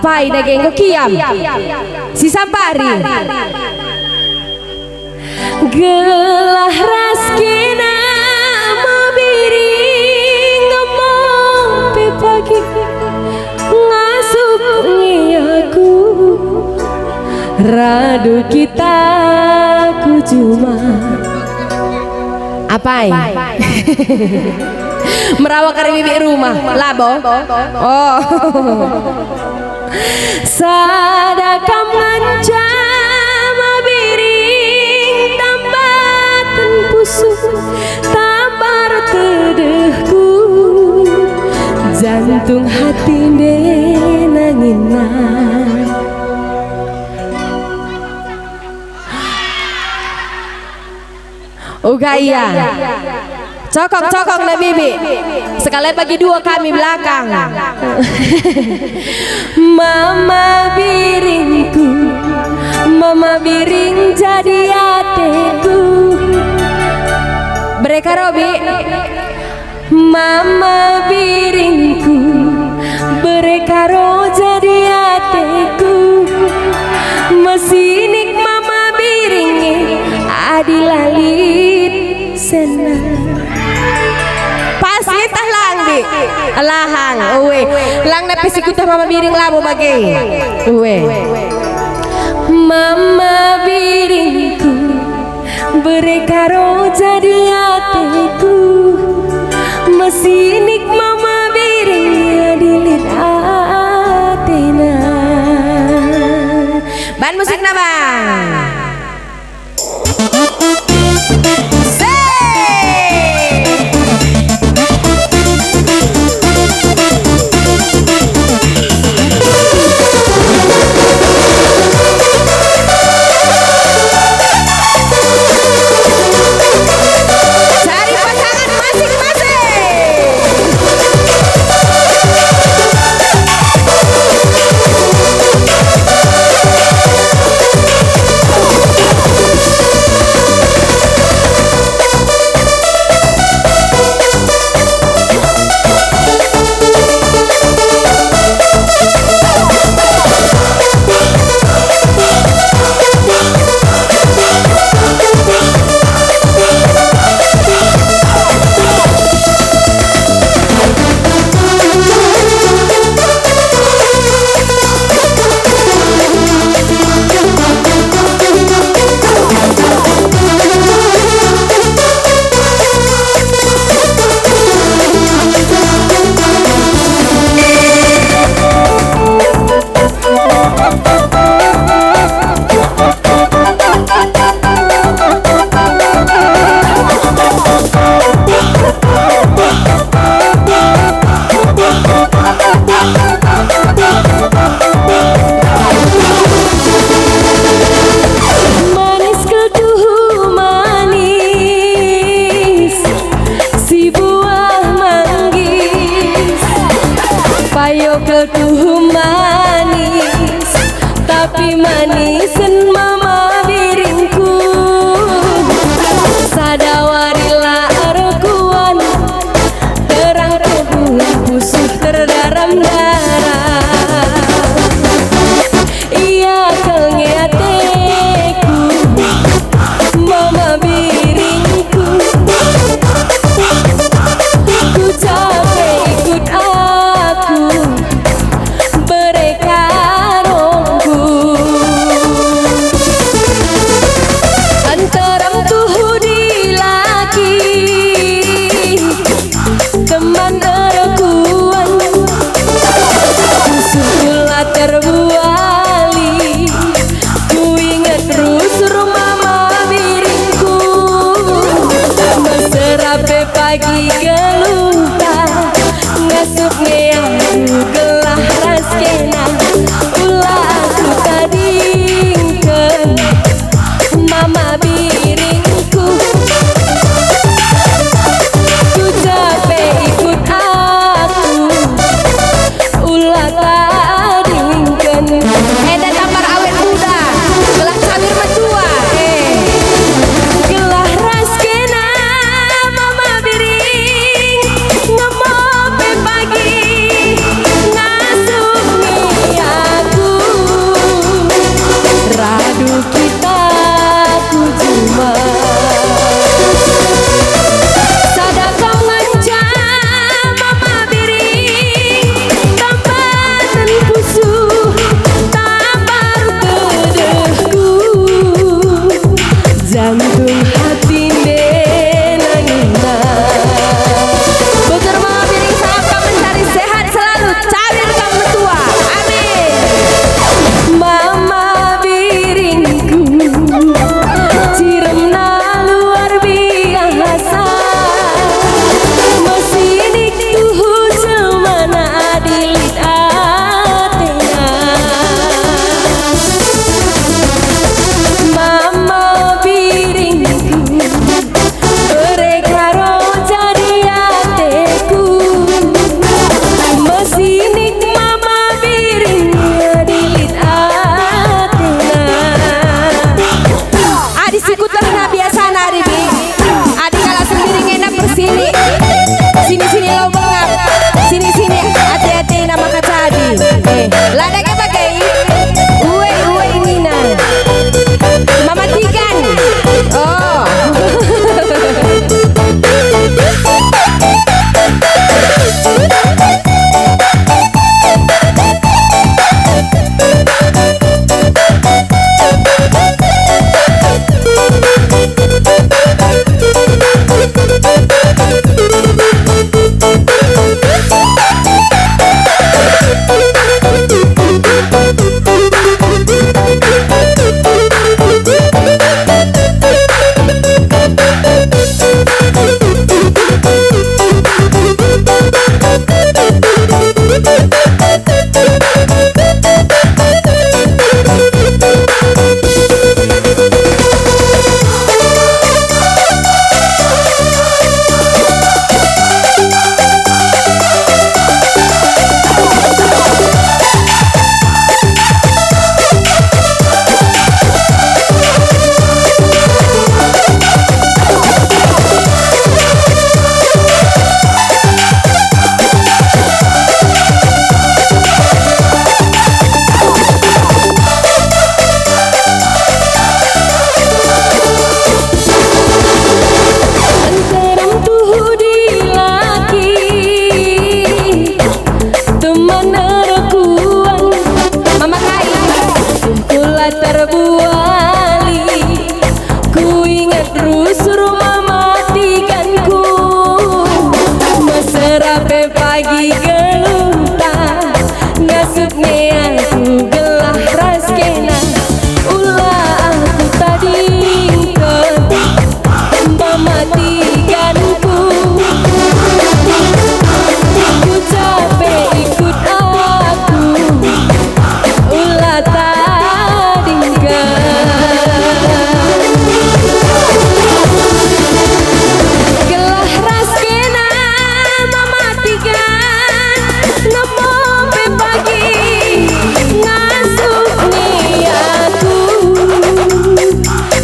Apa ini genggo kiam? Si Sampari. Gelah raskina mabiring ngompe pagi ngasup ngiyaku radu kita ku cuma apai merawak kari bibi rumah labo oh sadakam ngancam biring tambatan pusuk tambar tedehku jantung hati nenanginan Ugaya cokok-cokok na bibi sekali bagi dua kami belakang mama biringku mama biring jadi hatiku mereka Robi mama biringku mereka jadi hatiku mesinik mama biringi adilalit senang pasti tah langgi lahang uwe lang napis ikutah mama biring labo bagi uwe mama biringku berekaro jadi hatiku mesinik mama biring adilit atina ban musik na bang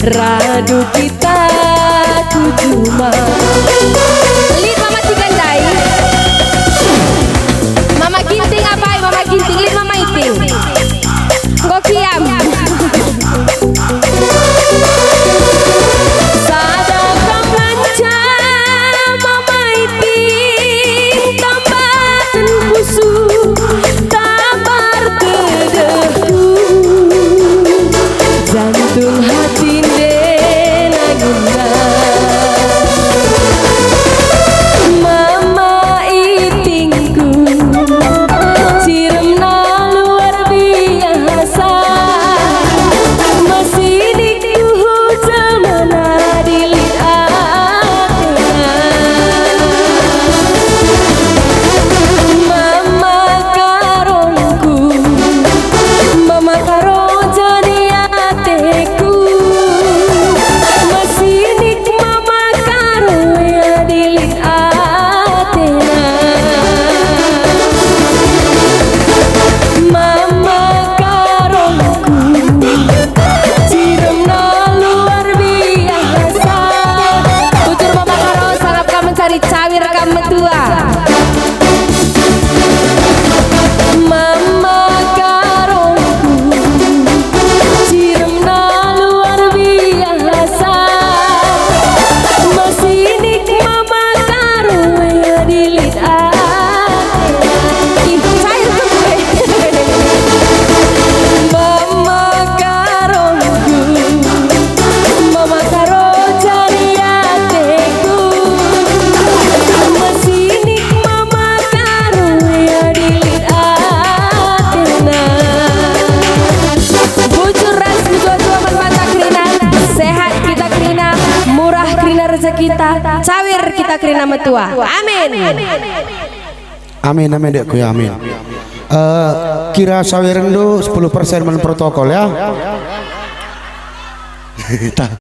radu kita kujuma. Lid mama tigandai. Mama ginting apa? Mama ginting lid mama iting. Gokiam. Sadakam lanca mama iting tambatan pusu tabar tedeku jantung hati denaguna mama itingku ciremna luar biasa masih dikuhu zamana dilit mama karonku mama karo jadi ateku masih dik mama karo ya dilit atena mama karonku ciremna luar biasa tutur mama karo sangat kamu mencari cawir kamu tua mama karonku ciremna luar biasa masih dik mama karo ya dilit ih cair gue mama karonku mama karo cari ateku masih dik mama karo ya dilit atena bujur ras dua-dua mata krina sehat kita krina murah krina rezeki kita cawir kita krina metua amin Amin amin dek kuya amin. Kira sawiren do 10% men protokol ya.